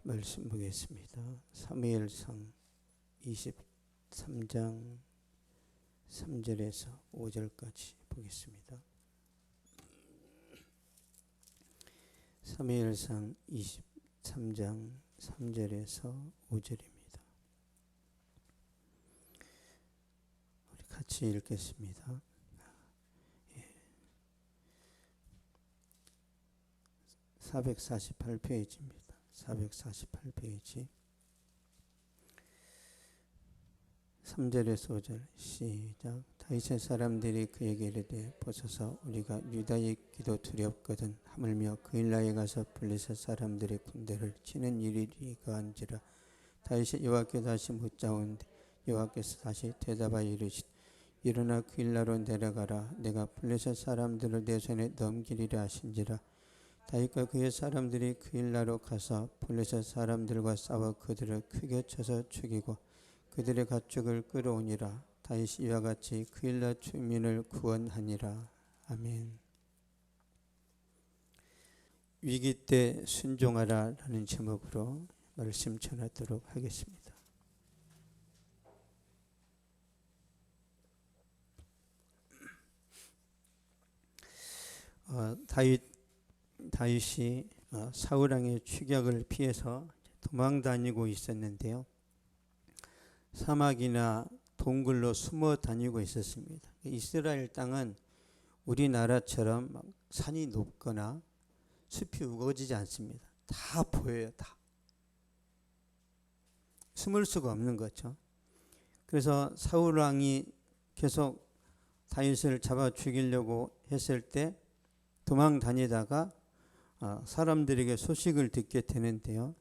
말씀 보겠습니다. 사무엘상 23장 3절에서 5절까지 보겠습니다. 사무엘상 23장 3절에서 5절입니다. 우리 같이 읽겠습니다. 448페이지입니다. 448페이지 3절에서 5절 시작. 다윗의 사람들이 그에게 이르되 보소서 우리가 유다의 기도 두렵거든 하물며 그 일나에 가서 블레셋 사람들의 군대를 치는 일이리가 한지라. 다윗이 여호와께 다시 묻자온데 여호와께서 다시 대답하여 이르시되 일어나 그 일나로 내려가라. 내가 블레셋 사람들을 내 손에 넘기리라 하신지라. 다윗과 그의 사람들이 그 일나로 가서 블레셋 사람들과 싸워 그들을 크게 쳐서 죽이고 그들의 가축을 끌어오니라. 다윗이 이와 같이 그 일나 주민을 구원하니라. 아멘. 위기 때 순종하라 라는 제목으로 말씀 전하도록 하겠습니다. 다윗이 사울왕의 추격을 피해서 도망 다니고 있었는데요. 사막이나 동굴로 숨어 다니고 있었습니다. 이스라엘 땅은 우리나라처럼 막 산이 높거나 숲이 우거지지 않습니다. 다 보여요. 다. 숨을 수가 없는 거죠. 그래서 사울왕이 계속 다윗을 잡아 죽이려고 했을 때 도망 다니다가 사람들에게 소식을 듣게 되는데요.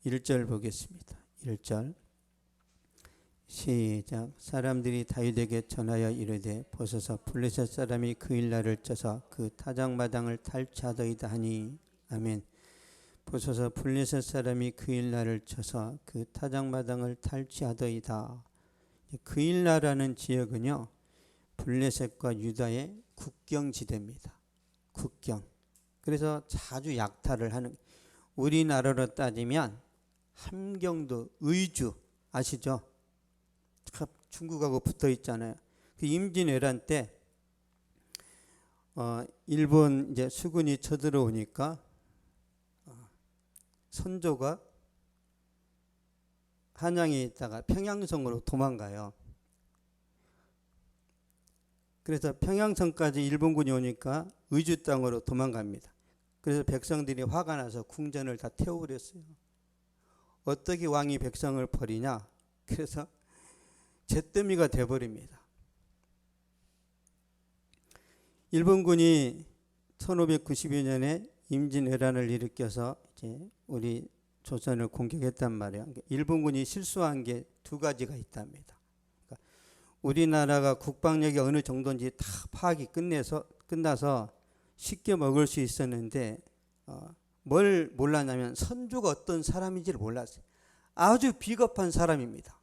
1절 보겠습니다. 1절 시작. 사람들이 다윗에게 전하여 이르되 보소서 블레셋 사람이 그 일날을 쳐서 그 타작마당을 탈취하더이다 하니. 아멘. 보소서 블레셋 사람이 그 일날을 쳐서 그 타작마당을 탈취하더이다. 그 일나라는 지역은요 블레셋과 유다의 국경지대입니다. 국경. 그래서 자주 약탈을 하는, 우리나라로 따지면 함경도, 의주 아시죠? 중국하고 붙어 있잖아요. 그 임진왜란 때 일본 이제 수군이 쳐들어오니까 선조가 한양에 있다가 평양성으로 도망가요. 그래서 평양성까지 일본군이 오니까 의주 땅으로 도망갑니다. 그래서 백성들이 화가 나서 궁전을 다 태워버렸어요. 어떻게 왕이 백성을 버리냐? 그래서 잿더미가 돼버립니다. 일본군이 1592년에 임진왜란을 일으켜서 이제 우리 조선을 공격했단 말이에요. 일본군이 실수한 게 두 가지가 있답니다. 그러니까 우리나라가 국방력이 어느 정도인지 다 파악이 끝나서 쉽게 먹을 수 있었는데 뭘 몰랐냐면 선조가 어떤 사람인지를 몰랐어요. 아주 비겁한 사람입니다.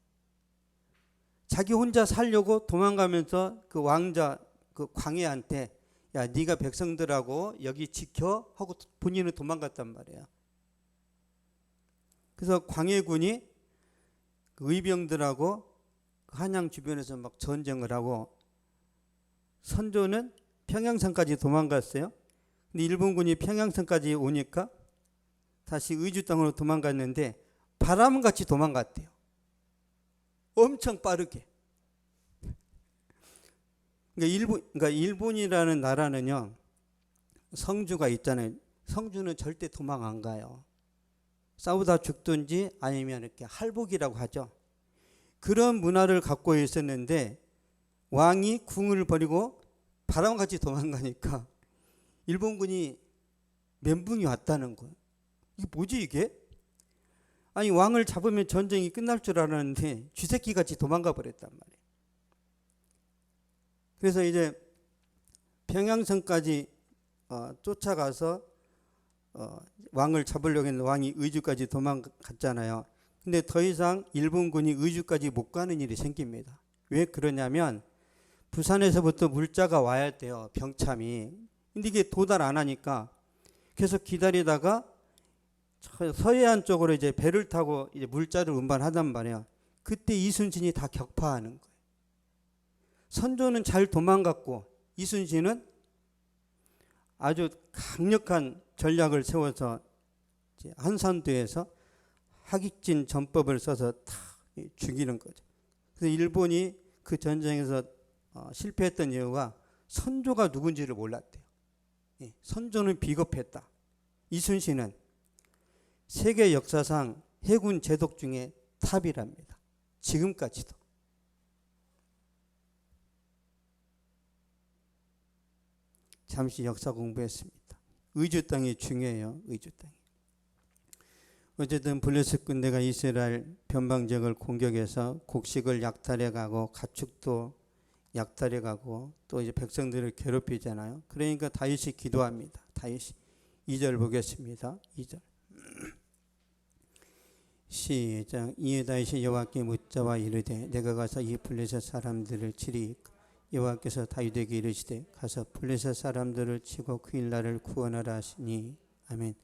자기 혼자 살려고 도망가면서 그 왕자 그 광해한테 야 네가 백성들하고 여기 지켜 하고 본인은 도망갔단 말이에요. 그래서 광해군이 그 의병들하고 한양 주변에서 막 전쟁을 하고 선조는 평양성까지 도망갔어요. 근데 일본군이 평양성까지 오니까 다시 의주 땅으로 도망갔는데 바람같이 도망갔대요. 엄청 빠르게. 그러니까 일본이라는 나라는요, 성주가 있잖아요. 성주는 절대 도망 안 가요. 싸우다 죽든지 아니면 이렇게 할복이라고 하죠. 그런 문화를 갖고 있었는데 왕이 궁을 버리고 바람같이 도망가니까 일본군이 멘붕이 왔다는 거예요. 이게 뭐지 이게? 아니 왕을 잡으면 전쟁이 끝날 줄 알았는데 쥐새끼같이 도망가 버렸단 말이에요. 그래서 이제 평양성까지 쫓아가서 왕을 잡으려고 했는데 왕이 의주까지 도망갔잖아요. 근데 더 이상 일본군이 의주까지 못 가는 일이 생깁니다. 왜 그러냐면 부산에서부터 물자가 와야 돼요. 병참이. 근데 이게 도달 안 하니까 계속 기다리다가 서해안 쪽으로 이제 배를 타고 이제 물자를 운반하단 말이에요. 그때 이순신이 다 격파하는 거예요. 선조는 잘 도망갔고 이순신은 아주 강력한 전략을 세워서 이제 한산도에서 하객진 전법을 써서 다 죽이는 거죠. 그래서 일본이 그 전쟁에서 실패했던 이유가 선조가 누군지를 몰랐대요. 선조는 비겁했다. 이순신은 세계 역사상 해군 제독 중에 탑이랍니다. 지금까지도. 잠시 역사 공부했습니다. 의주 땅이 중요해요. 의주 땅이. 어쨌든 블레셋 군대가 이스라엘 변방 지역을 공격해서 곡식을 약탈해 가고 가축도 약탈해 가고 또 이제 백성들을 괴롭히잖아요. 그러니까 다윗이 기도합니다. 다윗이 2절 보겠습니다. 2절. 시작. 이에 다윗이 여호와께 묻자와 이르되 내가 가서 이 블레셋 사람들을 치리이까. 여호와께서 다윗에게 이르시되 가서 블레셋 사람들을 치고 그 일 나를 구원하라 하시니. 아멘.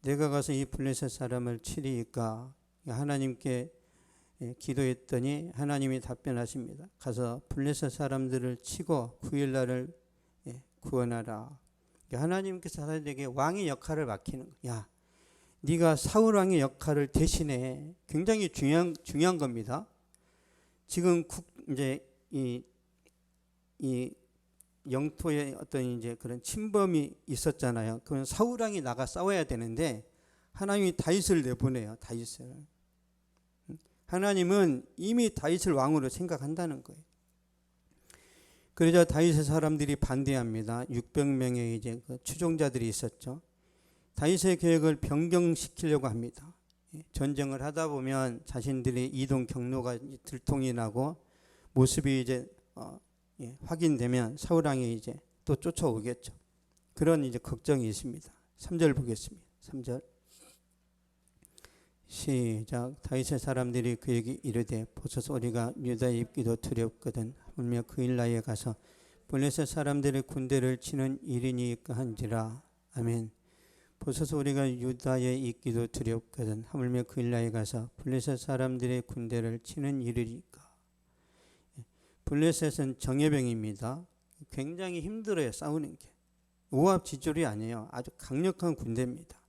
내가 가서 이 블레셋 사람을 치리이까. 하나님께 기도했더니 하나님이 답변하십니다. 가서 블레셋 사람들을 치고 그 일 나를 구원하라. 하나님께서 다윗에게 왕의 역할을 맡기는 거야. 야, 네가 사울 왕의 역할을 대신해. 굉장히 중요한 겁니다. 지금 이제 이 영토에 어떤 이제 그런 침범이 있었잖아요. 그건 사울 왕이 나가 싸워야 되는데 하나님이 다윗을 내보내요. 다윗을. 하나님은 이미 다윗을 왕으로 생각한다는 거예요. 그러자 다윗의 사람들이 반대합니다. 600명의 이제 그 추종자들이 있었죠. 다윗의 계획을 변경시키려고 합니다. 전쟁을 하다 보면 자신들의 이동 경로가 들통이 나고 모습이 이제 확인되면 사울 왕이 이제 또 쫓아오겠죠. 그런 이제 걱정이 있습니다. 3절 보겠습니다. 3절. 시작. 다윗의 사람들이 그에게 이르되 보소서 우리가 유다에 있기도 두렵거든. 하물며 그 일 나에 가서 블레셋 사람들의 군대를 치는 일이니까 한지라. 아멘. 보소서 우리가 유다에 있기도 두렵거든. 하물며 그 일 나에 가서 블레셋 사람들의 군대를 치는 일이니까. 블레셋은 정예병입니다. 굉장히 힘들어요. 싸우는 게. 오합지졸이 아니에요. 아주 강력한 군대입니다.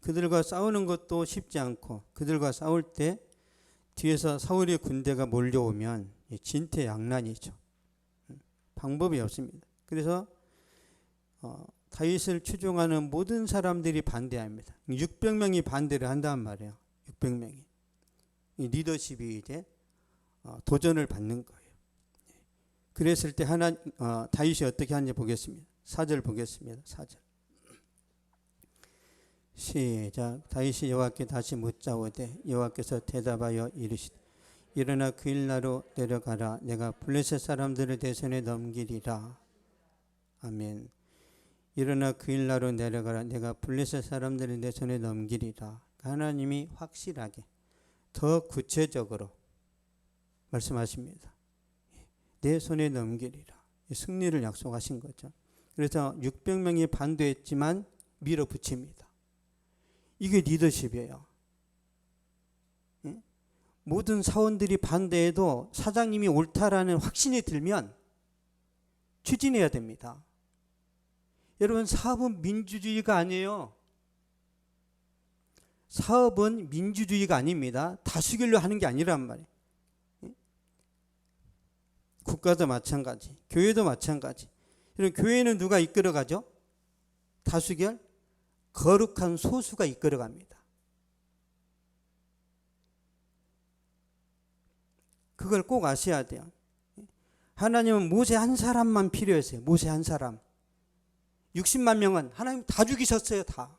그들과 싸우는 것도 쉽지 않고 그들과 싸울 때 뒤에서 사울의 군대가 몰려오면 진퇴양난이죠. 방법이 없습니다. 그래서 다윗을 추종하는 모든 사람들이 반대합니다. 600명이 반대를 한단 말이에요. 600명이. 이 리더십이 이제 도전을 받는 거예요. 그랬을 때 다윗이 어떻게 하는지 보겠습니다. 4절 보겠습니다. 4절. 시작. 다윗이 여호와께 다시 묻자오되 여호와께서 대답하여 이르시되 일어나 그 일나로 내려가라. 내가 블레셋 사람들을 내 손에 넘기리라. 아멘. 일어나 그 일나로 내려가라. 내가 블레셋 사람들을 내 손에 넘기리라. 하나님이 확실하게 더 구체적으로 말씀하십니다. 내 손에 넘기리라. 승리를 약속하신 거죠. 그래서 600명이 반대했지만 밀어붙입니다. 이게 리더십이에요. 모든 사원들이 반대해도 사장님이 옳다라는 확신이 들면 추진해야 됩니다. 여러분, 사업은 민주주의가 아니에요. 사업은 민주주의가 아닙니다. 다수결로 하는 게 아니란 말이에요. 국가도 마찬가지, 교회도 마찬가지. 교회는 누가 이끌어가죠? 다수결? 거룩한 소수가 이끌어갑니다. 그걸 꼭 아셔야 돼요. 하나님은 모세 한 사람만 필요했어요. 모세 한 사람. 60만 명은 하나님 다 죽이셨어요. 다.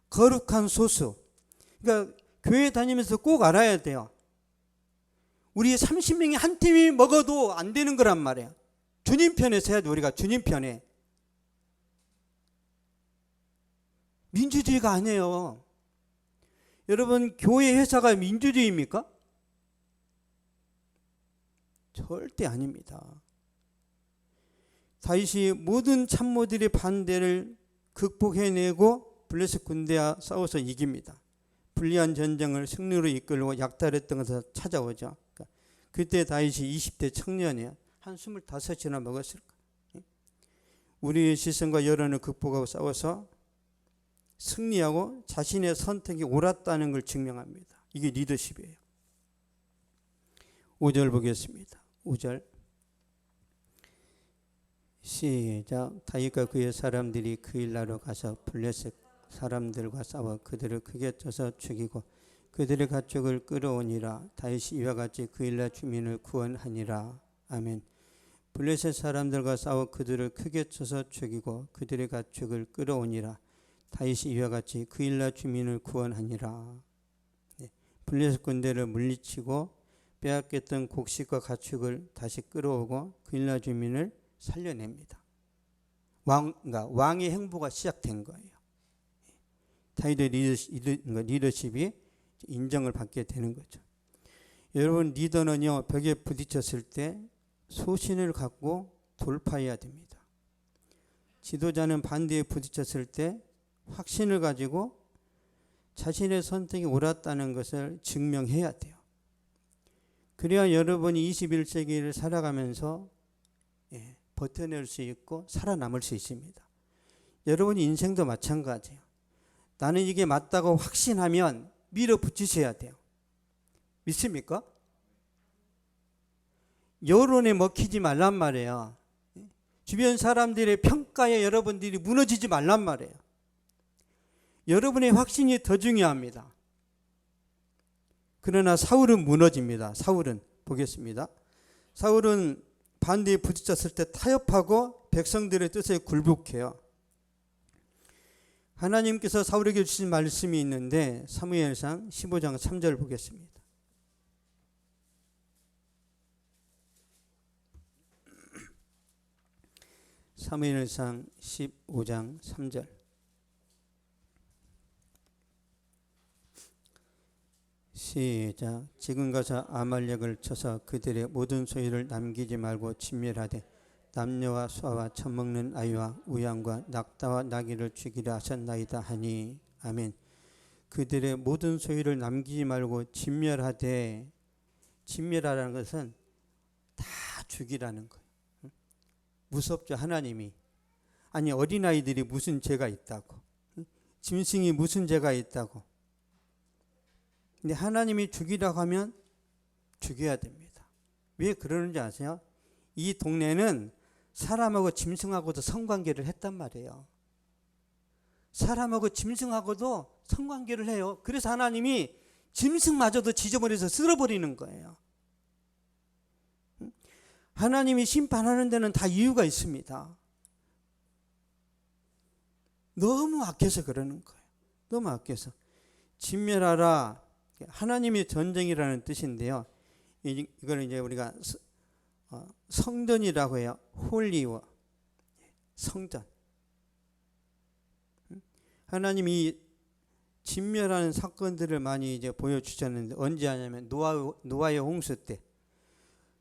거룩한 소수. 그러니까 교회 다니면서 꼭 알아야 돼요. 우리 30명이 한 팀이 먹어도 안 되는 거란 말이에요. 주님 편에 서야 돼. 우리가 주님 편에. 민주주의가 아니에요. 여러분, 교회 회사가 민주주의입니까? 절대 아닙니다. 다윗이 모든 참모들의 반대를 극복해내고 블레셋 군대와 싸워서 이깁니다. 불리한 전쟁을 승리로 이끌고 약탈했던 것을 찾아오죠. 그때 다윗이 20대 청년이에요. 한 25이나 먹었을 거예요. 우리의 시선과 여론을 극복하고 싸워서 승리하고 자신의 선택이 옳았다는 걸 증명합니다. 이게 리더십이에요. 5절 보겠습니다. 5절 시작. 다윗과 그의 사람들이 그 일나로 가서 블레셋 사람들과 싸워 그들을 크게 쳐서 죽이고 그들의 가축을 끌어오니라. 다윗이 이와 같이 그 일나 주민을 구원하니라. 아멘. 블레셋 사람들과 싸워 그들을 크게 쳐서 죽이고 그들의 가축을 끌어오니라. 다윗이 이와 같이 그 일나 주민을 구원하니라. 네. 블레셋 군대를 물리치고 빼앗겼던 곡식과 가축을 다시 끌어오고 그 일나 주민을 살려냅니다. 그러니까 왕의 행보가 시작된 거예요. 다윗의 리더십이 인정을 받게 되는 거죠. 여러분, 리더는요, 벽에 부딪혔을 때 소신을 갖고 돌파해야 됩니다. 지도자는 반대에 부딪혔을 때 확신을 가지고 자신의 선택이 옳았다는 것을 증명해야 돼요. 그래야 여러분이 21세기를 살아가면서 버텨낼 수 있고 살아남을 수 있습니다. 여러분 인생도 마찬가지예요. 나는 이게 맞다고 확신하면 밀어붙이셔야 돼요. 믿습니까? 여론에 먹히지 말란 말이에요. 주변 사람들의 평가에 여러분들이 무너지지 말란 말이에요. 여러분의 확신이 더 중요합니다. 그러나 사울은 무너집니다. 사울은 보겠습니다. 사울은 반대에 부딪혔을 때 타협하고 백성들의 뜻에 굴복해요. 하나님께서 사울에게 주신 말씀이 있는데 사무엘상 15장 3절 보겠습니다. 사무엘상 15장 3절 시작. 지금 가서 아말렉을 쳐서 그들의 모든 소유를 남기지 말고 진멸하되 남녀와 소와 젖먹는 아이와 우양과 낙타와 나귀를 죽이려 하셨나이다 하니. 아멘. 그들의 모든 소유를 남기지 말고 진멸하되, 진멸하라는 것은 다 죽이라는 거예요. 무섭죠, 하나님이. 아니, 어린아이들이 무슨 죄가 있다고, 짐승이 무슨 죄가 있다고. 근데 하나님이 죽이라고 하면 죽여야 됩니다. 왜 그러는지 아세요? 이 동네는 사람하고 짐승하고도 성관계를 했단 말이에요. 사람하고 짐승하고도 성관계를 해요. 그래서 하나님이 짐승마저도 지저분해서 쓸어버리는 거예요. 하나님이 심판하는 데는 다 이유가 있습니다. 너무 악해서 그러는 거예요. 너무 악해서. 진멸하라. 하나님의 전쟁이라는 뜻인데요. 이걸 이제 우리가 성전이라고 해요. 홀리워. 성전. 하나님이 진멸하는 사건들을 많이 이제 보여주셨는데 언제 하냐면 노아의 홍수 때.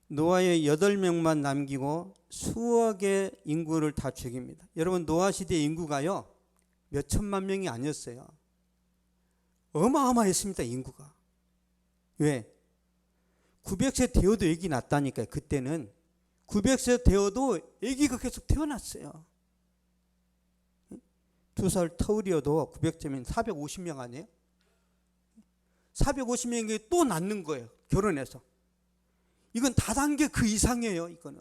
노아의 8명만 남기고 수억의 인구를 다 죽입니다. 여러분, 노아 시대 인구가요, 몇 천만 명이 아니었어요. 어마어마했습니다, 인구가. 왜? 900세 되어도 애기 낳았다니까요. 그때는 900세 되어도 애기가 계속 태어났어요. 2살 터울이어도 900세면 450명 아니에요? 450명이 또 낳는 거예요, 결혼해서. 이건 다단계 그 이상이에요, 이거는.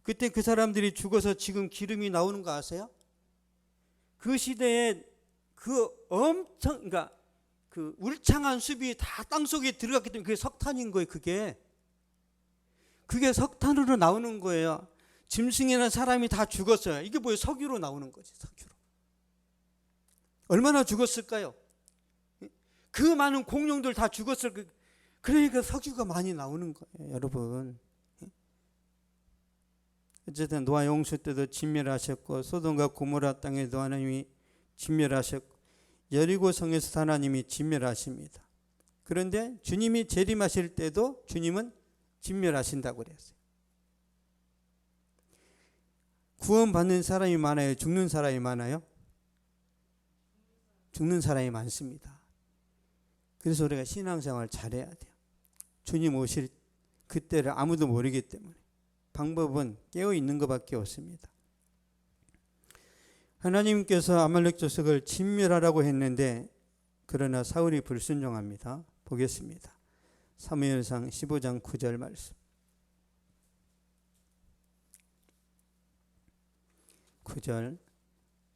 그때 그 사람들이 죽어서 지금 기름이 나오는 거 아세요? 그 시대에 그 엄청, 그러니까 그 울창한 숲이 다 땅속에 들어갔기 때문에 그게 석탄인 거예요, 그게. 그게 석탄으로 나오는 거예요. 짐승이나 사람이 다 죽었어요. 이게 뭐예요? 석유로 나오는 거지, 석유로. 얼마나 죽었을까요? 그 많은 공룡들 다 죽었을 거예요. 그러니까 석유가 많이 나오는 거예요, 여러분. 어쨌든 노아 홍수 때도 진멸하셨고, 소돔과 고모라 땅에도 하나님이 진멸하셨고, 여리고 성에서 하나님이 진멸하십니다. 그런데 주님이 재림하실 때도 주님은 진멸하신다고 그랬어요. 구원받는 사람이 많아요? 죽는 사람이 많아요? 죽는 사람이 많습니다. 그래서 우리가 신앙생활 잘해야 돼요. 주님 오실 그때를 아무도 모르기 때문에 방법은 깨어있는 것밖에 없습니다. 하나님께서 아말렉 족속을 진멸하라고 했는데 그러나 사울이 불순종합니다. 보겠습니다. 사무엘상 15장 9절 말씀. 9절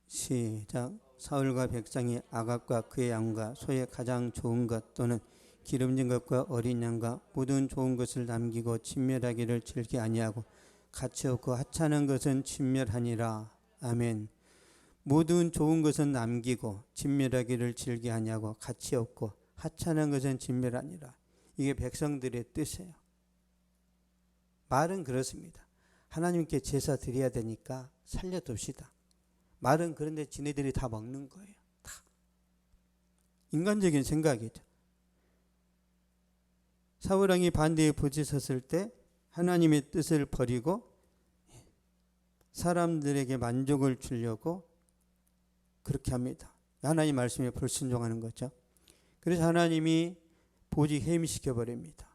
시작. 사울과 백성이 아각과 그의 양과 소의 가장 좋은 것 또는 기름진 것과 어린 양과 모든 좋은 것을 남기고 진멸하기를 즐기 아니하고 가치 없고 하찮은 것은 진멸하니라. 아멘. 모든 좋은 것은 남기고 진멸하기를 즐기 아니하고 가치 없고 하찮은 것은 진멸하니라. 이게 백성들의 뜻이에요. 말은 그렇습니다. 하나님께 제사 드려야 되니까 살려둡시다. 말은 그런데 지네들이 다 먹는 거예요. 다. 인간적인 생각이죠. 사울왕이 반대에 부딪혔을 때 하나님의 뜻을 버리고 사람들에게 만족을 주려고 그렇게 합니다. 하나님 말씀에 불순종하는 거죠. 그래서 하나님이 보직 해임시켜 버립니다.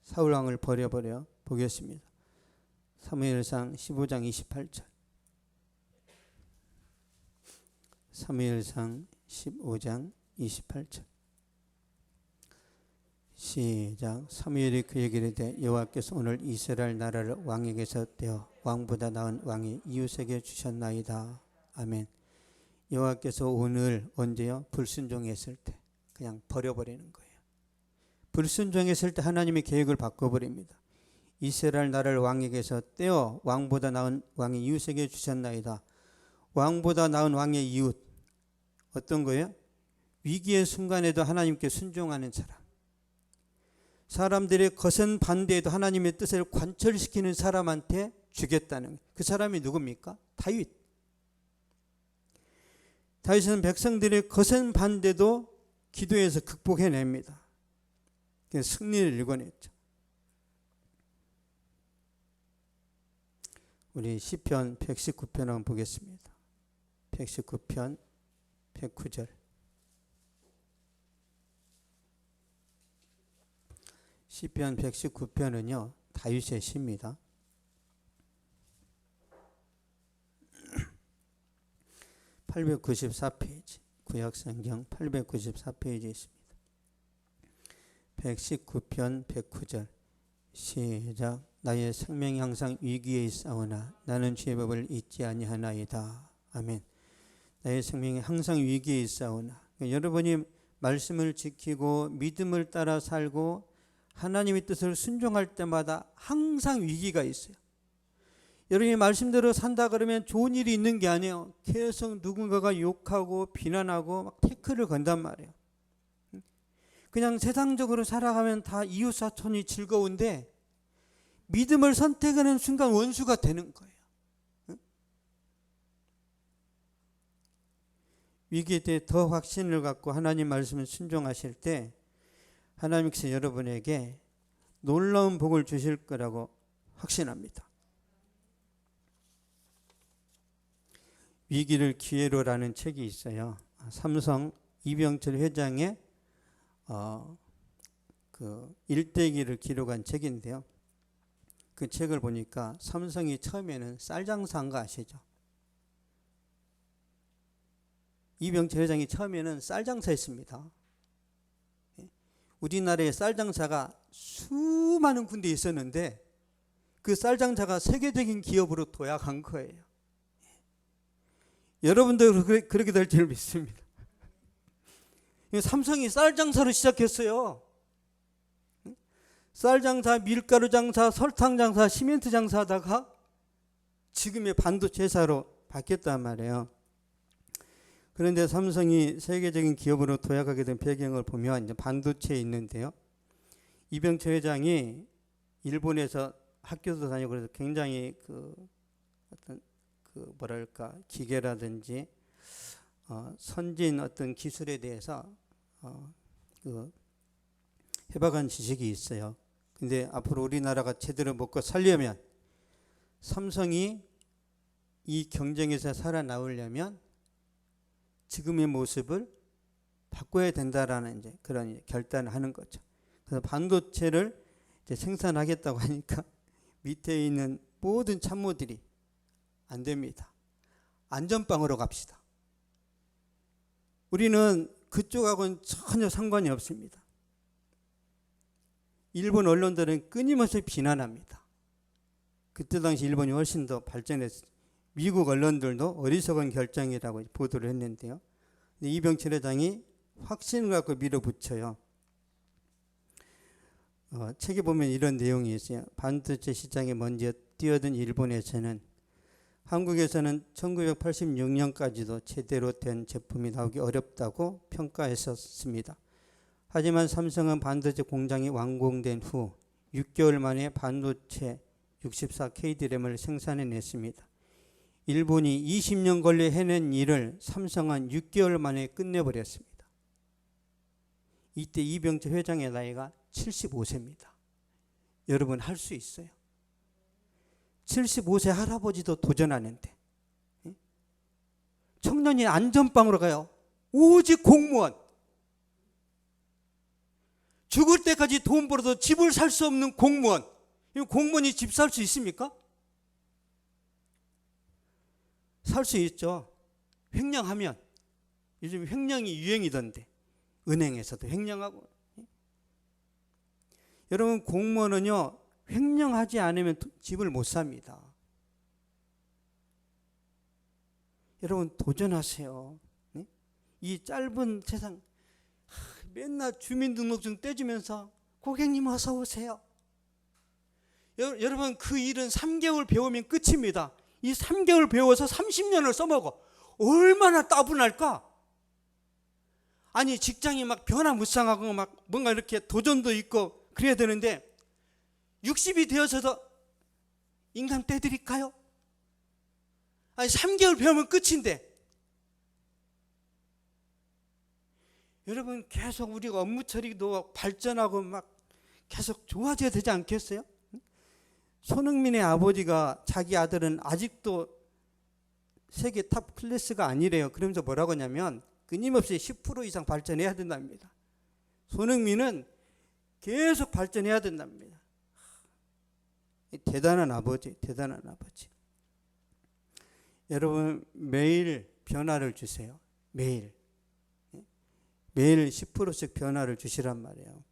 사울왕을 버려버려. 보겠습니다. 사무엘상 15장 28절. 사무엘상 15장 28절. 시작. 사무엘이 그에게 이르되 여호와께서 오늘 이스라엘 나라를 왕에게서 떼어 왕보다 나은 왕이 이웃에게 주셨나이다. 아멘. 여호와께서 오늘 언제요? 불순종했을 때 그냥 버려버리는 거예요. 불순종했을 때 하나님의 계획을 바꿔버립니다. 이스라엘 나라를 왕에게서 떼어 왕보다 나은 왕이 이웃에게 주셨나이다. 왕보다 나은 왕의 이웃 어떤 거예요? 위기의 순간에도 하나님께 순종하는 사람. 사람들의 거센 반대에도 하나님의 뜻을 관철시키는 사람한테 주겠다는 그 사람이 누굽니까? 다윗. 다윗은 백성들의 거센 반대도 기도해서 극복해냅니다. 승리를 일궈냈죠. 우리 시편 119편 한번 보겠습니다. 119편 109절. 시편 119편은요 다윗의 시입니다. 894페이지 구약성경 894페이지에 있습니다. 119편 109절 시작. 나의 생명이 항상 위기에 있사오나 나는 주의 법을 잊지 아니하나이다. 아멘. 나의 생명이 항상 위기에 있사오나 여러분이 말씀을 지키고 믿음을 따라 살고 하나님의 뜻을 순종할 때마다 항상 위기가 있어요. 여러분이 말씀대로 산다 그러면 좋은 일이 있는 게 아니에요. 계속 누군가가 욕하고 비난하고 막 태클을 건단 말이에요. 그냥 세상적으로 살아가면 다 이웃사촌이 즐거운데 믿음을 선택하는 순간 원수가 되는 거예요. 위기 때 더 확신을 갖고 하나님 말씀을 순종하실 때 하나님께서 여러분에게 놀라운 복을 주실 거라고 확신합니다. 위기를 기회로라는 책이 있어요. 삼성 이병철 회장의 그 일대기를 기록한 책인데요. 그 책을 보니까 삼성이 처음에는 쌀 장사한 거 아시죠? 이병철 회장이 처음에는 쌀 장사했습니다. 우리나라에 쌀 장사가 수많은 군데 있었는데 그 쌀 장사가 세계적인 기업으로 도약한 거예요. 여러분도 그렇게 될 줄 믿습니다. 삼성이 쌀 장사로 시작했어요. 쌀 장사, 밀가루 장사, 설탕 장사, 시멘트 장사하다가 지금의 반도체 회사로 바뀌었단 말이에요. 그런데 삼성이 세계적인 기업으로 도약하게 된 배경을 보면 이제 반도체에 있는데요. 이병철 회장이 일본에서 학교도 다니고 그래서 굉장히 어떤 뭐랄까 기계라든지 선진 어떤 기술에 대해서 해박한 지식이 있어요. 근데 앞으로 우리나라가 제대로 먹고 살려면 삼성이 이 경쟁에서 살아나오려면 지금의 모습을 바꿔야 된다라는 이제 그런 결단을 하는 거죠. 그래서 반도체를 이제 생산하겠다고 하니까 밑에 있는 모든 참모들이 안 됩니다. 안전빵으로 갑시다. 우리는 그쪽하고는 전혀 상관이 없습니다. 일본 언론들은 끊임없이 비난합니다. 그때 당시 일본이 훨씬 더 발전했어요. 미국 언론들도 어리석은 결정이라고 보도를 했는데요. 이병철 회장이 확신을 갖고 밀어붙여요. 책에 보면 이런 내용이 있어요. 반도체 시장에 먼저 뛰어든 일본에서는 한국에서는 1986년까지도 제대로 된 제품이 나오기 어렵다고 평가했었습니다. 하지만 삼성은 반도체 공장이 완공된 후 6개월 만에 반도체 64KD램을 생산해냈습니다. 일본이 20년 걸려 해낸 일을 삼성은 6개월 만에 끝내버렸습니다. 이때 이병철 회장의 나이가 75세입니다. 여러분 할 수 있어요. 75세 할아버지도 도전하는데 청년이 안전빵으로 가요. 오직 공무원. 죽을 때까지 돈 벌어도 집을 살 수 없는 공무원. 공무원이 집 살 수 있습니까? 살 수 있죠. 횡령하면. 요즘 횡령이 유행이던데. 은행에서도 횡령하고. 여러분 공무원은요. 횡령하지 않으면 집을 못 삽니다. 여러분 도전하세요. 네? 이 짧은 세상 맨날 주민등록증 떼주면서 고객님 어서 오세요. 여러분 그 일은 3개월 배우면 끝입니다. 이 3개월 배워서 30년을 써먹어. 얼마나 따분할까? 아니 직장이 막 변화무쌍하고 막 뭔가 이렇게 도전도 있고 그래야 되는데 60이 되어서도 인감 떼드릴까요? 아니 3개월 배우면 끝인데. 여러분 계속 우리가 업무 처리도 발전하고 막 계속 좋아져야 되지 않겠어요? 손흥민의 아버지가 자기 아들은 아직도 세계 탑 클래스가 아니래요. 그러면서 뭐라고 하냐면 끊임없이 10% 이상 발전해야 된답니다. 손흥민은 계속 발전해야 된답니다. 대단한 아버지, 대단한 아버지. 여러분 매일 변화를 주세요. 매일 10%씩 변화를 주시란 말이에요.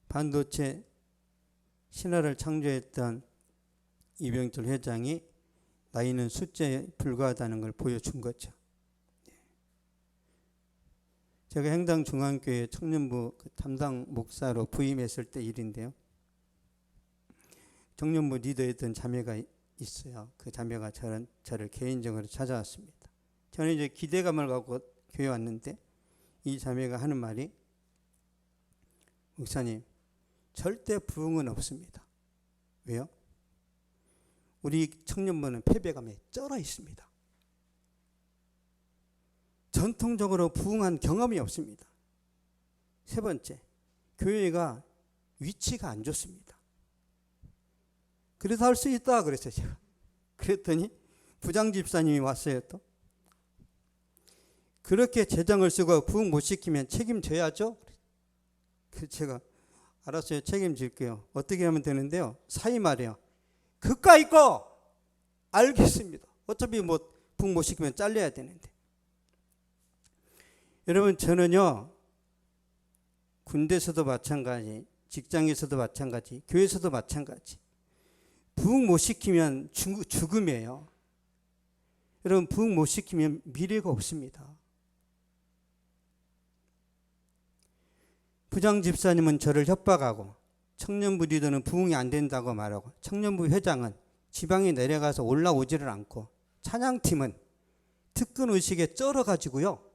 반도체 신화를 창조했던 이병철 회장이 나이는 숫자에 불과하다는 걸 보여준 거죠. 제가 행당중앙교회 청년부 담당 목사로 부임했을 때 일인데요. 청년부 리더였던 자매가 있어요. 그 자매가 저를 개인적으로 찾아왔습니다. 저는 이제 기대감을 갖고 교회 왔는데 이 자매가 하는 말이 목사님 절대 부흥은 없습니다. 왜요? 우리 청년부는 패배감에 쩔어 있습니다. 전통적으로 부흥한 경험이 없습니다. 세 번째, 교회가 위치가 안 좋습니다. 그래서 할 수 있다 그랬어요. 제가. 그랬더니 부장 집사님이 왔어요. 또 그렇게 재정을 쓰고 부흥 못 시키면 책임져야죠. 그래서 제가 알았어요. 책임질게요. 어떻게 하면 되는데요. 사위 말이에요. 그까이 거 알겠습니다. 어차피 뭐 부흥 못 시키면 잘려야 되는데. 여러분 저는요. 군대에서도 마찬가지, 직장에서도 마찬가지, 교회에서도 마찬가지. 부흥 못 시키면 죽음이에요. 여러분 부흥 못 시키면 미래가 없습니다. 부장 집사님은 저를 협박하고 청년부 리더는 부흥이 안 된다고 말하고 청년부 회장은 지방에 내려가서 올라오지를 않고 찬양팀은 특권 의식에 쩔어가지고요.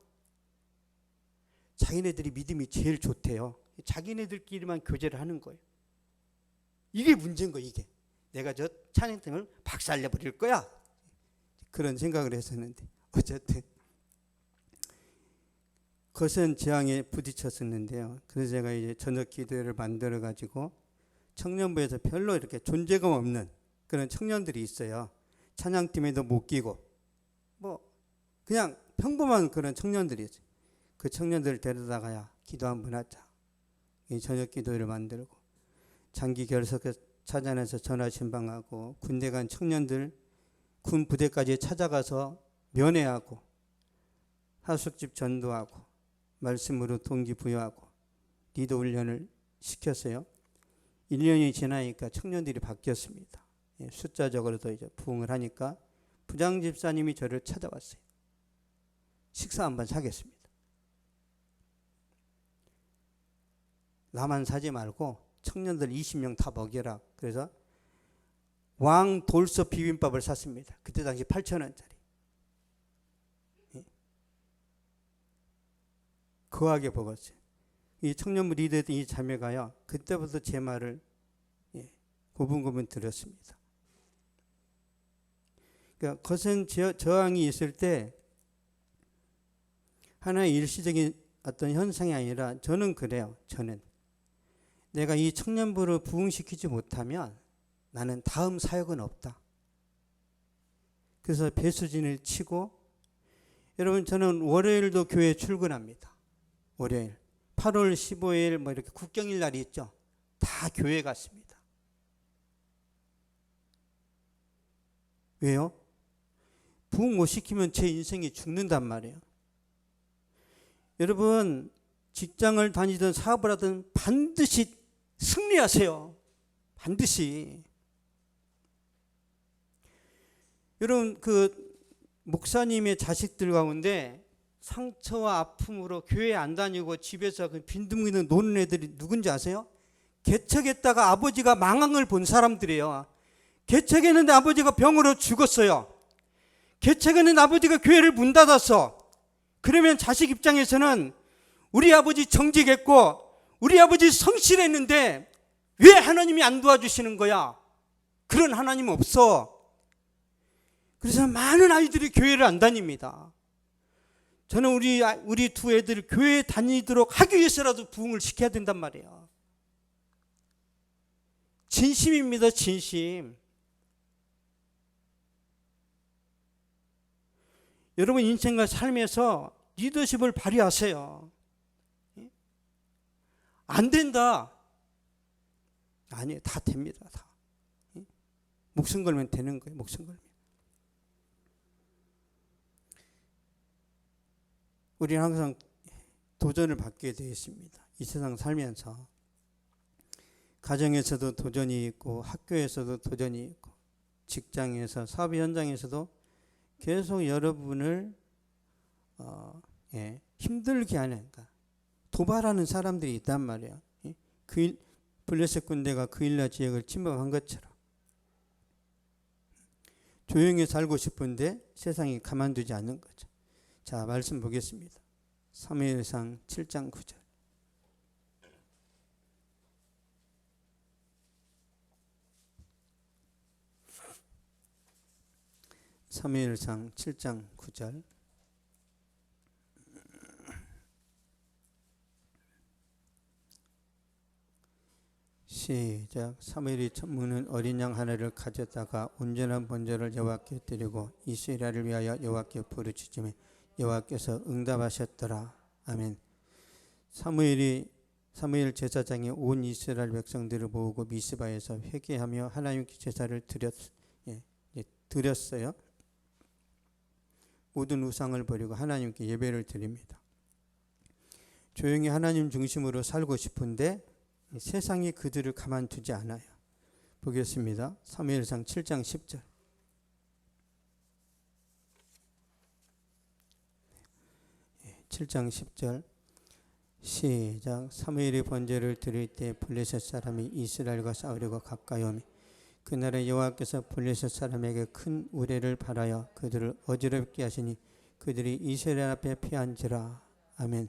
자기네들이 믿음이 제일 좋대요. 자기네들끼리만 교제를 하는 거예요. 이게 문제인 거예요. 이게. 내가 저 찬양팀을 박살내버릴 거야. 그런 생각을 했었는데 어쨌든 거센 재앙에 부딪혔었는데요. 그래서 제가 이제 저녁 기도회를 만들어 가지고 청년부에서 별로 이렇게 존재감 없는 그런 청년들이 있어요. 찬양팀에도 못 끼고 뭐 그냥 평범한 그런 청년들이 있어요. 그 청년들을 데려다가야 기도 한번 하자. 이 저녁 기도회를 만들고 장기 결석 찾아내서 전화 신방하고 군대 간 청년들 군 부대까지 찾아가서 면회하고 하숙집 전도하고 말씀으로 동기부여하고 리더 훈련을 시켰어요. 1년이 지나니까 청년들이 바뀌었습니다. 숫자적으로도 이제 부흥을 하니까 부장 집사님이 저를 찾아왔어요. 식사 한번 사겠습니다. 나만 사지 말고 청년들 20명 다 먹여라. 그래서 왕 돌솥 비빔밥을 샀습니다. 그때 당시 8,000원짜리. 거하게 먹었어요. 이 청년부 리더였던 이 자매가요, 그때부터 제 말을 고분고분 들었습니다. 그러니까 거센 저항이 있을 때 하나의 일시적인 어떤 현상이 아니라 저는 그래요. 저는 내가 이 청년부를 부흥시키지 못하면 나는 다음 사역은 없다. 그래서 배수진을 치고, 여러분 저는 월요일도 교회에 출근합니다. 월요일 8월 15일 뭐 이렇게 국경일 날이 있죠. 다 교회 갔습니다. 왜요? 부흥 못 시키면 제 인생이 죽는단 말이에요. 여러분 직장을 다니든 사업을 하든 반드시 승리하세요. 반드시. 여러분 그 목사님의 자식들 가운데 상처와 아픔으로 교회 안 다니고 집에서 빈둥빈둥 노는 애들이 누군지 아세요? 개척했다가 아버지가 망항을 본 사람들이에요. 개척했는데 아버지가 병으로 죽었어요. 개척했는데 아버지가 교회를 문 닫았어. 그러면 자식 입장에서는 우리 아버지 정직했고 우리 아버지 성실했는데 왜 하나님이 안 도와주시는 거야? 그런 하나님 없어. 그래서 많은 아이들이 교회를 안 다닙니다. 저는 우리 두 애들을 교회에 다니도록 하기 위해서라도 부흥을 시켜야 된단 말이에요. 진심입니다. 진심. 여러분 인생과 삶에서 리더십을 발휘하세요. 안 된다. 아니에요. 다 됩니다. 다. 목숨 걸면 되는 거예요. 목숨 걸면. 우리는 항상 도전을 받게 되어 있습니다. 이 세상 살면서 가정에서도 도전이 있고 학교에서도 도전이 있고 직장에서 사업 현장에서도 계속 여러분을 힘들게 하는, 도발하는 사람들이 있단 말이에요. 블레셋 군대가 그일라 지역을 침범한 것처럼 조용히 살고 싶은데 세상이 가만두지 않는 거죠. 자, 말씀 보겠습니다. 사무엘상 7장 9절. 사무엘상 7장 9절. 시작. 사무엘이 묻는 어린 양 하나를 가져다가 온전한 번제를 여호와께 드리고 이스라엘을 위하여 여호와께 부르짖음에 여호와께서 응답하셨더라. 아멘. 사무엘 제사장이 온 이스라엘 백성들을 모으고 미스바에서 회개하며 하나님께 제사를 드렸어요. 모든 우상을 버리고 하나님께 예배를 드립니다. 조용히 하나님 중심으로 살고 싶은데 세상이 그들을 가만두지 않아요. 보겠습니다. 사무엘상 7장 10절. 예, 7장 10절 시작. 사무엘이 번제를 드릴 때 블레셋 사람이 이스라엘과 싸우려고 가까이 오매 그날에 여호와께서 블레셋 사람에게 큰 우레를 발하여 그들을 어지럽게 하시니 그들이 이스라엘 앞에 피한지라. 아멘.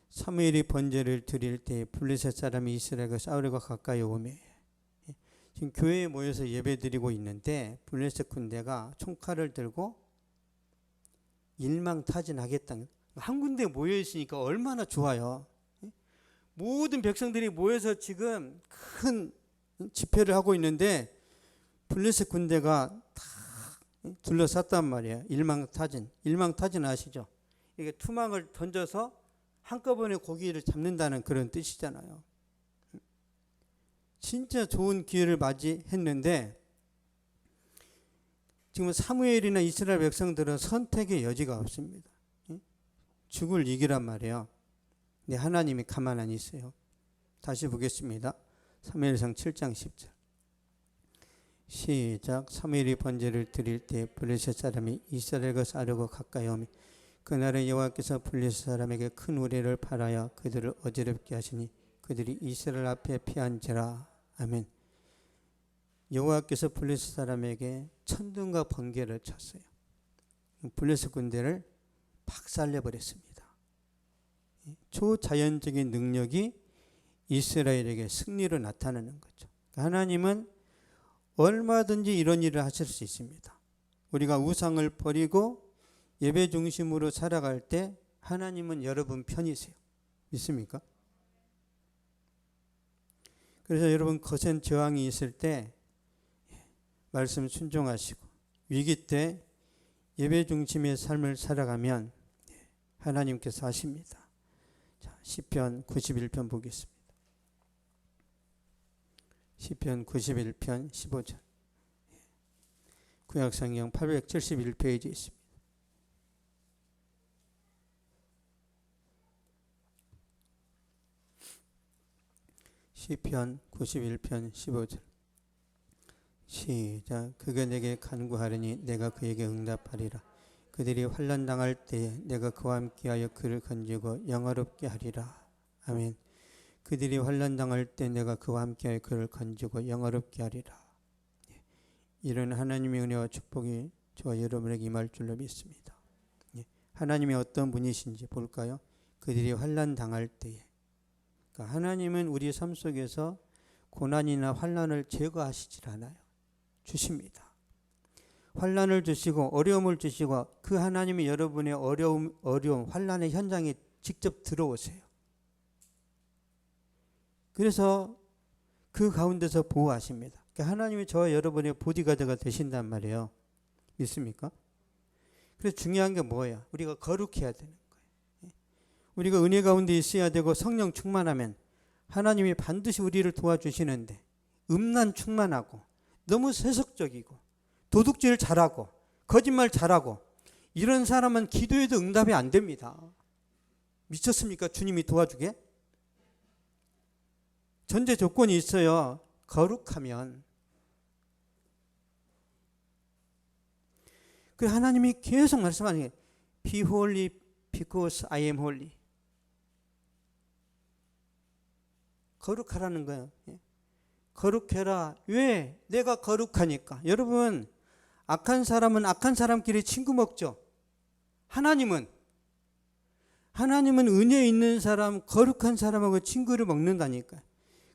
사무엘이 번제를 드릴 때 블레셋 사람이 이스라엘과 싸우려고 가까이 오매, 지금 교회에 모여서 예배드리고 있는데 블레셋 군대가 총칼을 들고 일망타진하겠다. 한 군데 모여 있으니까 얼마나 좋아요. 모든 백성들이 모여서 지금 큰 집회를 하고 있는데 블레셋 군대가 다 둘러쌌단 말이에요. 일망타진 아시죠? 이게 투망을 던져서 한꺼번에 고기를 잡는다는 그런 뜻이잖아요. 진짜 좋은 기회를 맞이했는데 지금 사무엘이나 이스라엘 백성들은 선택의 여지가 없습니다. 죽을 위기란 말이에요. 근데 하나님이 가만 안 있어요. 다시 보겠습니다. 사무엘상 7장 10절. 시작. 사무엘이 번제를 드릴 때 블레셋 사람이 이스라엘 것을 아뢰고 가까이 오매 그날에 여호와께서 블레셋 사람에게 큰 우레를 팔아야 그들을 어지럽게 하시니 그들이 이스라엘 앞에 피한지라. 아멘. 여호와께서 블레셋 사람에게 천둥과 번개를 쳤어요. 블레셋 군대를 박살내버렸습니다. 초자연적인 능력이 이스라엘에게 승리로 나타나는 거죠. 하나님은 얼마든지 이런 일을 하실 수 있습니다. 우리가 우상을 버리고 예배 중심으로 살아갈 때 하나님은 여러분 편이세요. 믿습니까? 그래서 여러분 거센 저항이 있을 때 말씀 순종하시고 위기 때 예배 중심의 삶을 살아가면 하나님께서 하십니다. 자, 시편 91편 보겠습니다. 시편 91편 15절. 구약성경 871페이지에 있습니다. 시편 91편 15절. 시작. 그가 내게 간구하려니 내가 그에게 응답하리라. 그들이 환난 당할 때에 내가 그와 함께하여 그를 건지고 영화롭게 하리라. 아멘. 그들이 환난 당할 때 내가 그와 함께하여 그를 건지고 영화롭게 하리라. 이런 하나님의 은혜와 축복이 저와 여러분에게 임할 줄로 믿습니다. 하나님이 어떤 분이신지 볼까요? 그들이 환난 당할 때에, 그러니까 하나님은 우리 삶 속에서 고난이나 환난을 제거하시질 않아요. 주십니다. 환난을 주시고 어려움을 주시고 그 하나님이 여러분의 어려움, 환난의 현장에 직접 들어오세요. 그래서 그 가운데서 보호하십니다. 그러니까 하나님이 저와 여러분의 보디가드가 되신단 말이에요. 믿습니까? 그래서 중요한 게 뭐예요? 우리가 거룩해야 되는 거예요. 우리가 은혜 가운데 있어야 되고 성령 충만하면 하나님이 반드시 우리를 도와주시는데 음란 충만하고 너무 세속적이고 도둑질 잘하고 거짓말 잘하고 이런 사람은 기도해도 응답이 안 됩니다. 미쳤습니까? 주님이 도와주게? 전제 조건이 있어요. 거룩하면. 그 하나님이 계속 말씀하는 게 Be holy because I am holy. 거룩하라는 거예요. 거룩해라. 왜? 내가 거룩하니까. 여러분, 악한 사람은 악한 사람끼리 친구 먹죠. 하나님은 은혜 있는 사람, 거룩한 사람하고 친구를 먹는다니까.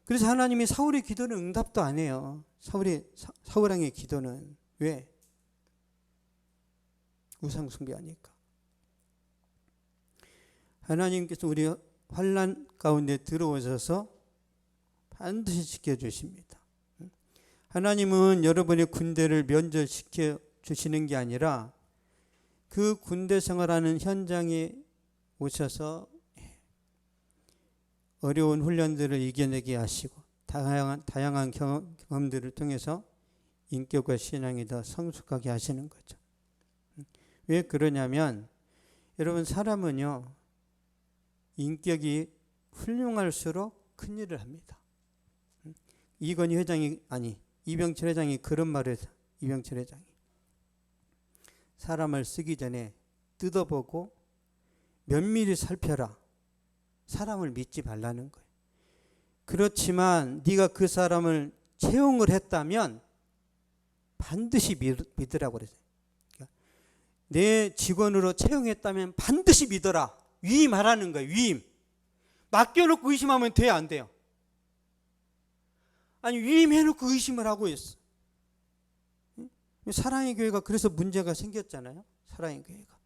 그래서 하나님이 사울의 기도는 응답도 안 해요. 사울 왕의 기도는. 왜? 우상 숭배하니까. 하나님께서 우리 환난 가운데 들어오셔서 반드시 지켜주십니다. 하나님은 여러분의 군대를 면제시켜 주시는 게 아니라 그 군대 생활하는 현장에 오셔서 어려운 훈련들을 이겨내게 하시고 다양한 경험들을 통해서 인격과 신앙이 더 성숙하게 하시는 거죠. 왜 그러냐면 여러분 사람은요 인격이 훌륭할수록 큰일을 합니다. 이병철 회장이 그런 말을 해서 이병철 회장이 사람을 쓰기 전에 뜯어보고 면밀히 살펴라. 사람을 믿지 말라는 거예요. 그렇지만 네가 그 사람을 채용을 했다면 반드시 믿으라고 그랬어요. 그러니까 내 직원으로 채용했다면 반드시 믿어라. 위임하라는 거예요. 위임. 맡겨놓고 의심하면 돼요? 안 돼요? 아니 위임해놓고 의심을 하고 있어. 사랑의 교회가 그래서 문제가 생겼잖아요. 사랑의 교회가.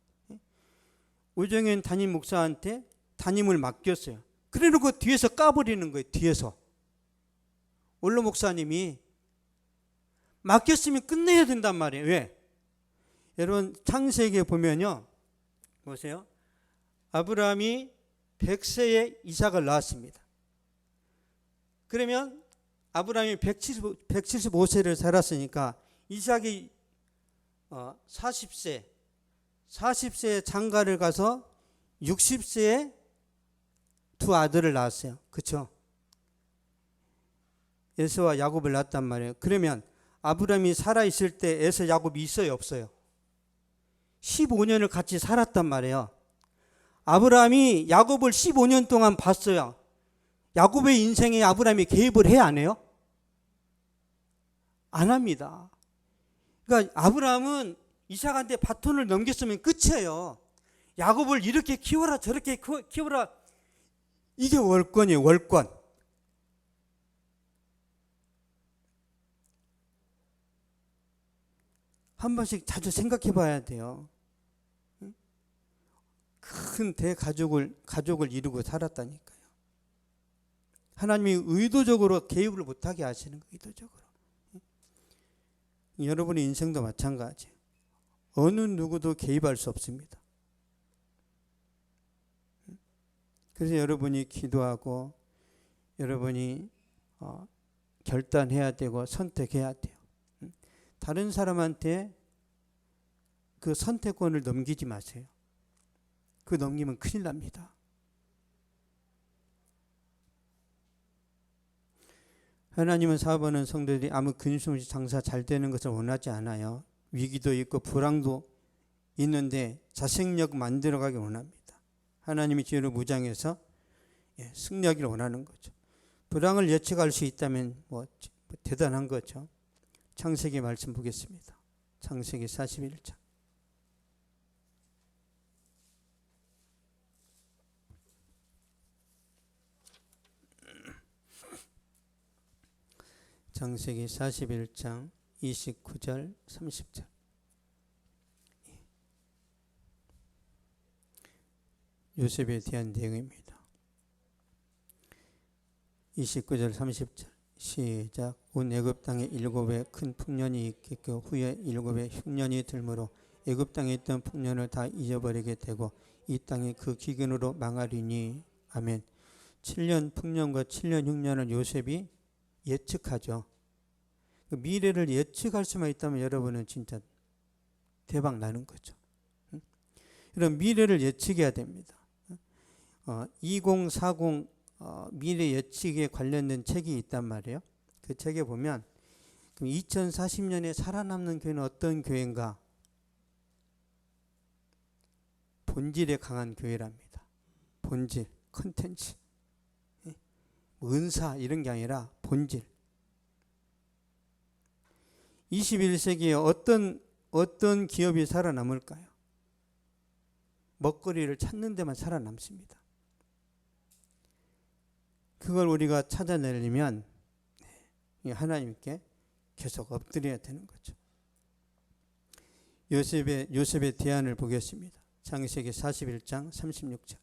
오정현 담임 목사한테 담임을 맡겼어요. 그래놓고 뒤에서 까버리는 거예요. 뒤에서. 원로 목사님이 맡겼으면 끝내야 된단 말이에요. 왜? 여러분 창세기에 보면요, 보세요. 아브라함이 100세에 이삭을 낳았습니다. 그러면 아브라함이 175세를 살았으니까 이삭이 40세에 장가를 가서 60세에 두 아들을 낳았어요. 그렇죠? 에서와 야곱을 낳았단 말이에요. 그러면 아브라함이 살아있을 때 에서 야곱이 있어요, 없어요? 15년을 같이 살았단 말이에요. 아브라함이 야곱을 15년 동안 봤어요. 야곱의 인생에 아브라함이 개입을 해야 안 해요? 안 합니다. 그러니까 아브라함은 이삭한테 바톤을 넘겼으면 끝이에요. 야곱을 이렇게 키워라 저렇게 키워라, 이게 월권이에요. 월권. 한 번씩 자주 생각해 봐야 돼요. 큰 가족을 이루고 살았다니까요. 하나님이 의도적으로 개입을 못하게 하시는 거예요. 의도적으로. 여러분의 인생도 마찬가지예요. 어느 누구도 개입할 수 없습니다. 그래서 여러분이 기도하고 여러분이 결단해야 되고 선택해야 돼요. 다른 사람한테 그 선택권을 넘기지 마세요. 그 넘기면 큰일 납니다. 하나님은 사업하는 성도들이 아무 근심 없이 장사 잘 되는 것을 원하지 않아요. 위기도 있고 불황도 있는데 자생력 만들어가기 원합니다. 하나님이 지혜로 무장해서 승리하기를 원하는 거죠. 불황을 예측할 수 있다면 대단한 거죠. 창세기 말씀 보겠습니다. 창세기 41장. 창세기 41장 29절 30절. 요셉에 대한 내용입니다. 29절 30절 시작. 온 애굽 땅에 7해 큰 풍년이 있겠고 후에 7해 흉년이 들므로 애굽 땅에 있던 풍년을 다 잊어버리게 되고 이 땅이 그 기근으로 망하리니. 아멘. 7년 풍년과 7년 흉년을 요셉이 예측하죠. 미래를 예측할 수만 있다면 여러분은 진짜 대박 나는 거죠. 이런 미래를 예측해야 됩니다. 2040 미래 예측에 관련된 책이 있단 말이에요. 그 책에 보면 2040년에 살아남는 교회는 어떤 교회인가? 본질에 강한 교회랍니다. 본질, 컨텐츠, 은사 이런 게 아니라 본질. 21세기에 어떤 기업이 살아남을까요? 먹거리를 찾는 데만 살아남습니다. 그걸 우리가 찾아내려면 하나님께 계속 엎드려야 되는 거죠. 요셉의 대안을 보겠습니다. 창세기 41장 36절.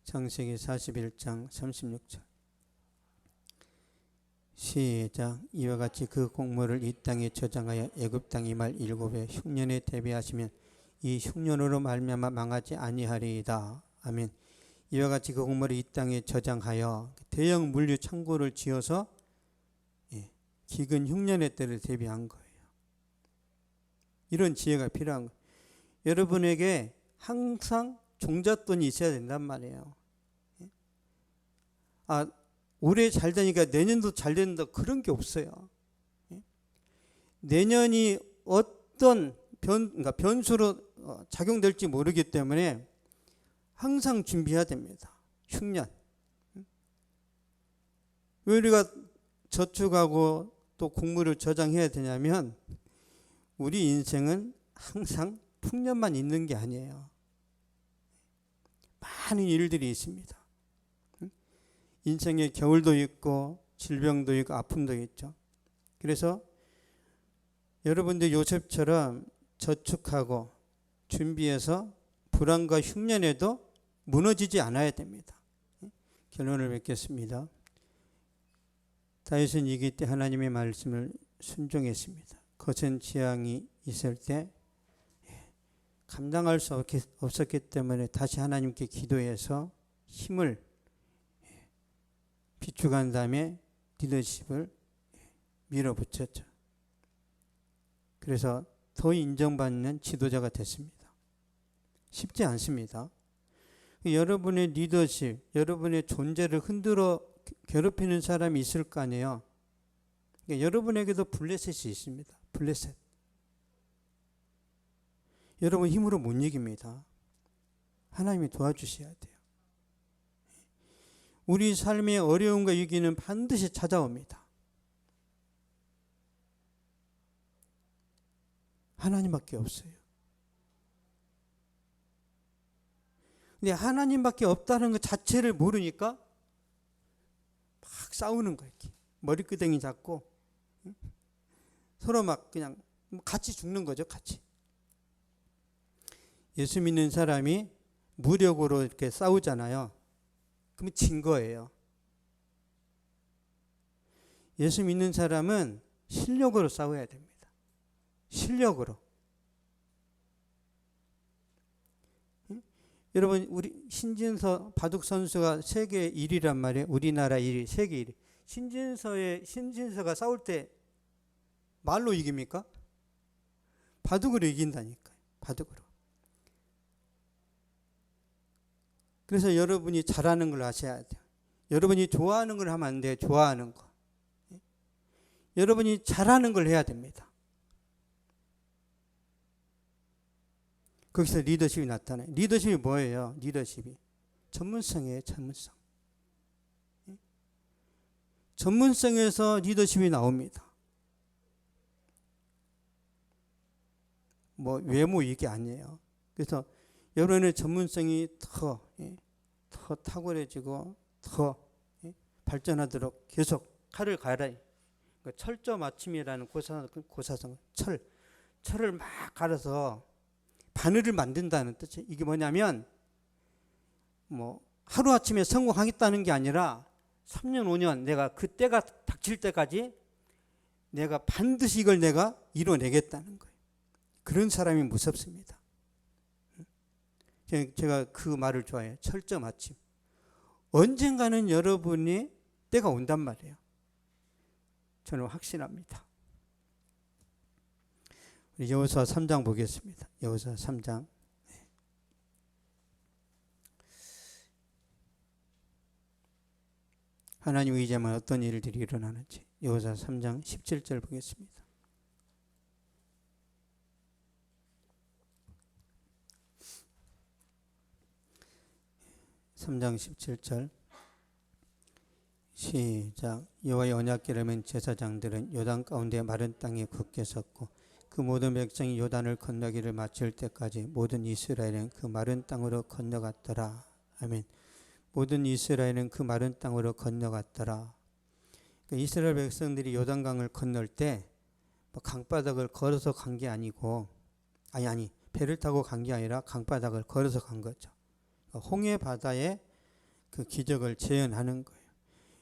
창세기 41장 36절. 시작. 이와 같이 그 곡물을 이 땅에 저장하여 애굽 땅 이말 7해 흉년에 대비하시면 이 흉년으로 말미암아 망하지 아니하리이다. 아멘. 이와 같이 그 곡물을 이 땅에 저장하여 대형 물류 창고를 지어서 기근 흉년의 때를 대비한 거예요. 이런 지혜가 필요한 거예요. 여러분에게 항상 종잣돈이 있어야 된단 말이에요. 올해 잘 되니까 내년도 잘 된다, 그런 게 없어요. 내년이 어떤 변수로 작용될지 모르기 때문에 항상 준비해야 됩니다. 흉년. 왜 우리가 저축하고 또 곡물을 저장해야 되냐면 우리 인생은 항상 풍년만 있는 게 아니에요. 많은 일들이 있습니다. 인생에 겨울도 있고 질병도 있고 아픔도 있죠. 그래서 여러분들 요셉처럼 저축하고 준비해서 불안과 흉년에도 무너지지 않아야 됩니다. 결론을 맺겠습니다. 다윗은 이기 때 하나님의 말씀을 순종했습니다. 거센 재앙이 있을 때 감당할 수 없었기 때문에 다시 하나님께 기도해서 힘을 비축한 다음에 리더십을 밀어붙였죠. 그래서 더 인정받는 지도자가 됐습니다. 쉽지 않습니다. 여러분의 리더십, 여러분의 존재를 흔들어 괴롭히는 사람이 있을 거 아니에요. 그러니까 여러분에게도 블레셋이 있습니다. 블레셋. 여러분 힘으로 못 이깁니다. 하나님이 도와주셔야 돼요. 우리 삶의 어려움과 위기는 반드시 찾아옵니다. 하나님밖에 없어요. 근데 하나님밖에 없다는 것 자체를 모르니까 막 싸우는 거예요. 머리끄댕이 잡고 서로 막 그냥 같이 죽는 거죠. 같이. 예수 믿는 사람이 무력으로 이렇게 싸우잖아요. 그러면 진 거예요. 예수 믿는 사람은 실력으로 싸워야 됩니다. 실력으로. 여러분 우리 신진서 바둑 선수가 세계 1위란 말이에요. 우리나라 1위, 세계 1위. 신진서가 싸울 때 말로 이깁니까? 바둑으로 이긴다니까요. 바둑으로. 그래서 여러분이 잘하는 걸 하셔야 돼요. 여러분이 좋아하는 걸 하면 안 돼요. 좋아하는 거. 여러분이 잘하는 걸 해야 됩니다. 거기서 리더십이 나타나요. 리더십이 뭐예요? 리더십이 전문성이에요. 전문성. 전문성에서 리더십이 나옵니다. 뭐 외모 이게 아니에요. 그래서 여러분의 전문성이 더 탁월해지고 더 발전하도록 계속 칼을 갈아야. 철저 맞춤이라는 고사성 철을 막 갈아서 바늘을 만든다는 뜻이에요. 이게 뭐냐면 뭐 하루아침에 성공하겠다는 게 아니라 3년 5년 내가 그때가 닥칠 때까지 내가 반드시 이걸 내가 이뤄내겠다는 거예요. 그런 사람이 무섭습니다. 제가 그 말을 좋아해요. 철저 맞춤. 언젠가는 여러분이 때가 온단 말이에요. 저는 확신합니다. 우리 여호수아 3장 보겠습니다. 여호수아 3장. 하나님 의지하면 어떤 일들이 일어나는지. 여호수아 3장 17절 보겠습니다. (3장 17절) 시작. 여호와의 언약궤를 맨 제사장들은 요단 가운데 마른 땅에 굳게 섰고 그 모든 백성이 요단을 건너기를 마칠 때까지 모든 이스라엘은 그 마른 땅으로 건너갔더라. 아멘. 모든 이스라엘은 그 마른 땅으로 건너갔더라. 그러니까 이스라엘 백성들이 요단강을 건널 때 강바닥을 걸어서 간 게 아니고 배를 타고 간 게 아니라 강바닥을 걸어서 간 거죠. 홍해 바다에 그 기적을 재현하는 거예요.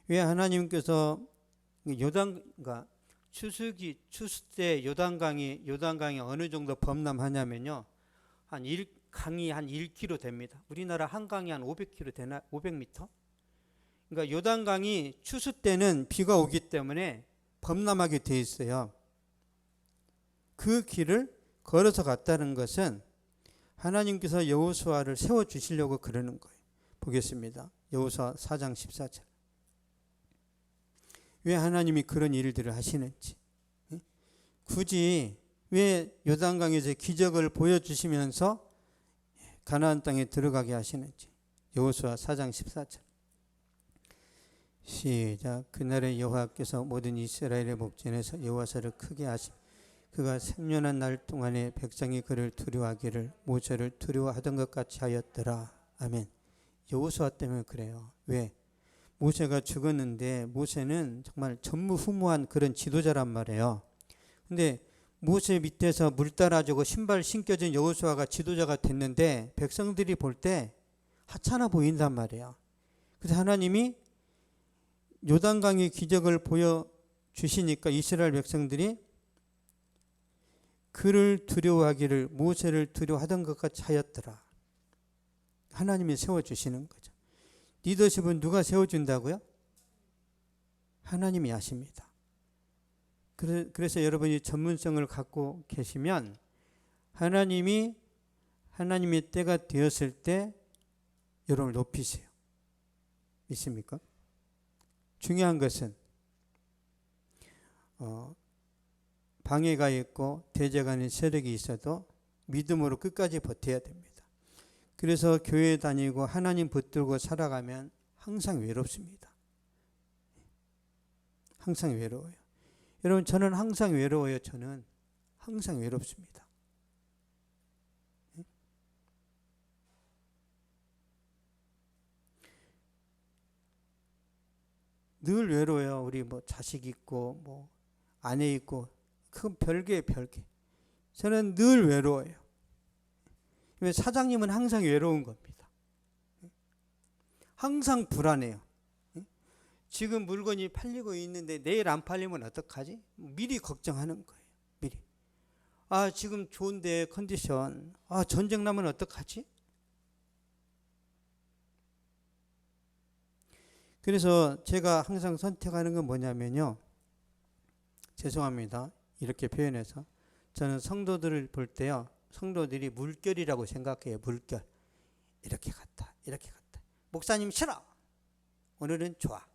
왜 하나님께서 요단가 추수 때 요단강이 어느 정도 범람하냐면요, 강이 한 1km 됩니다. 우리나라 한강이 한 500km 되나 500m? 그러니까 요단강이 추수 때는 비가 오기 때문에 범람하게 돼 있어요. 그 길을 걸어서 갔다는 것은 하나님께서 여호수아를 세워 주시려고 그러는 거예요. 보겠습니다. 여호수아 4장 14절. 왜 하나님이 그런 일들을 하시는지, 굳이 왜 요단강에서 기적을 보여주시면서 가나안 땅에 들어가게 하시는지. 여호수아 4장 14절. 시작. 그날에 여호와께서 모든 이스라엘의 목전에서 여호와사를 크게 하시고 그가 생년한 날 동안에 백성이 그를 두려워하기를 모세를 두려워하던 것 같이 하였더라. 아멘. 여호수아 때문에 그래요. 왜? 모세가 죽었는데 모세는 정말 전무후무한 그런 지도자란 말이에요. 근데 모세 밑에서 물 따라주고 신발 신겨진 여호수아가 지도자가 됐는데 백성들이 볼 때 하찮아 보인단 말이에요. 그래서 하나님이 요단강의 기적을 보여주시니까 이스라엘 백성들이 그를 두려워하기를 모세를 두려워하던 것 같이 하였더라. 하나님이 세워주시는 거죠. 리더십은 누가 세워준다고요? 하나님이 하십니다. 그래서 여러분이 전문성을 갖고 계시면 하나님의 때가 되었을 때 여러분을 높이세요. 믿습니까? 중요한 것은 방해가 있고 대적하는 세력이 있어도 믿음으로 끝까지 버텨야 됩니다. 그래서 교회 다니고 하나님 붙들고 살아가면 항상 외롭습니다. 항상 외로워요. 여러분, 저는 항상 외로워요. 저는 항상 외롭습니다. 늘 외로워요. 우리 뭐 자식 있고 뭐 아내 있고 그 별개. 저는 늘 외로워요. 사장님은 항상 외로운 겁니다. 항상 불안해요. 지금 물건이 팔리고 있는데 내일 안 팔리면 어떡하지? 미리 걱정하는 거예요. 미리. 지금 좋은데 컨디션. 전쟁 나면 어떡하지? 그래서 제가 항상 선택하는 건 뭐냐면요. 죄송합니다. 이렇게 표현해서. 저는 성도들을 볼 때요. 성도들이 물결이라고 생각해요. 물결. 이렇게 갔다. 이렇게 갔다. 목사님 싫어. 오늘은 좋아.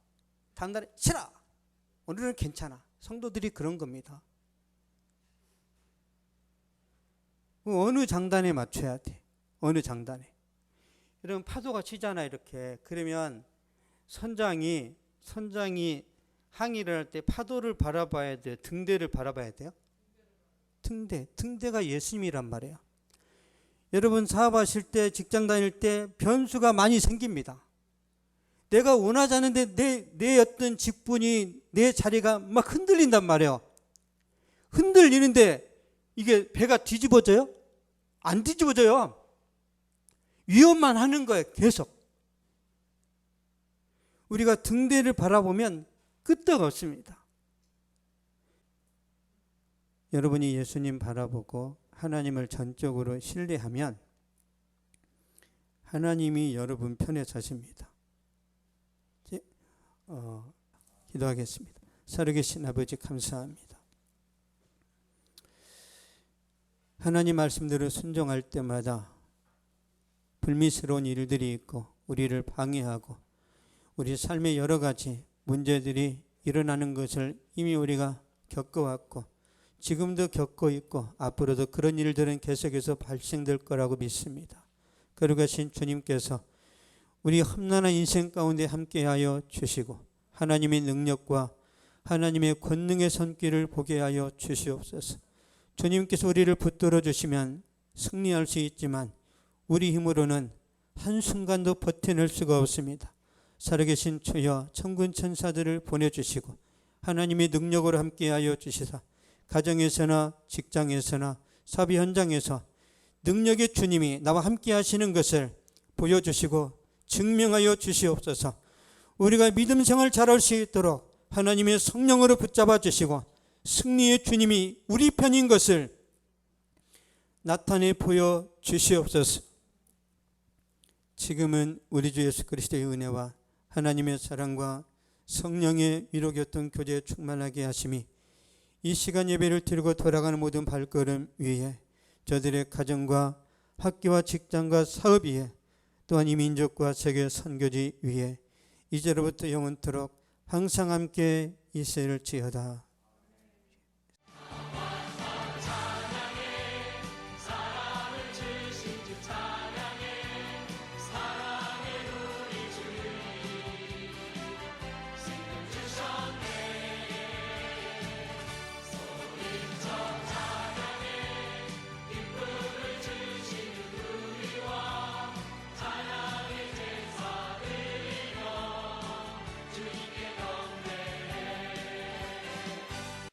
다음 날에 싫어. 오늘은 괜찮아. 성도들이 그런 겁니다. 어느 장단에 맞춰야 돼. 어느 장단에. 여러분 파도가 치잖아 이렇게. 그러면 선장이 항해를 할 때 파도를 바라봐야 돼요? 등대를 바라봐야 돼요? 등대가 예수님이란 말이에요. 여러분 사업하실 때 직장 다닐 때 변수가 많이 생깁니다. 내가 원하지 않은데 내 어떤 직분이 내 자리가 막 흔들린단 말이에요. 흔들리는데 이게 배가 뒤집어져요? 안 뒤집어져요. 위험만 하는 거예요. 계속. 우리가 등대를 바라보면 끄떡 없습니다. 여러분이 예수님 바라보고 하나님을 전적으로 신뢰하면 하나님이 여러분 편에 서십니다. 기도하겠습니다. 살아계신 아버지 감사합니다. 하나님 말씀대로 순종할 때마다 불미스러운 일들이 있고 우리를 방해하고 우리 삶의 여러 가지 문제들이 일어나는 것을 이미 우리가 겪어왔고 지금도 겪고 있고 앞으로도 그런 일들은 계속해서 발생될 거라고 믿습니다. 거룩하신 주님께서 우리 험난한 인생 가운데 함께하여 주시고 하나님의 능력과 하나님의 권능의 손길을 보게 하여 주시옵소서. 주님께서 우리를 붙들어 주시면 승리할 수 있지만 우리 힘으로는 한순간도 버텨낼 수가 없습니다. 살아계신 주여 천군 천사들을 보내주시고 하나님의 능력으로 함께하여 주시사 가정에서나 직장에서나 사업 현장에서 능력의 주님이 나와 함께 하시는 것을 보여주시고 증명하여 주시옵소서. 우리가 믿음 생활 잘할 수 있도록 하나님의 성령으로 붙잡아 주시고 승리의 주님이 우리 편인 것을 나타내 보여 주시옵소서. 지금은 우리 주 예수 그리스도의 은혜와 하나님의 사랑과 성령의 위로 교통 교제에 충만하게 하심이 이 시간 예배를 드리고 돌아가는 모든 발걸음 위에 저들의 가정과 학교와 직장과 사업 위에 또한 이 민족과 세계 선교지 위에 이제로부터 영원토록 항상 함께 있을지어다.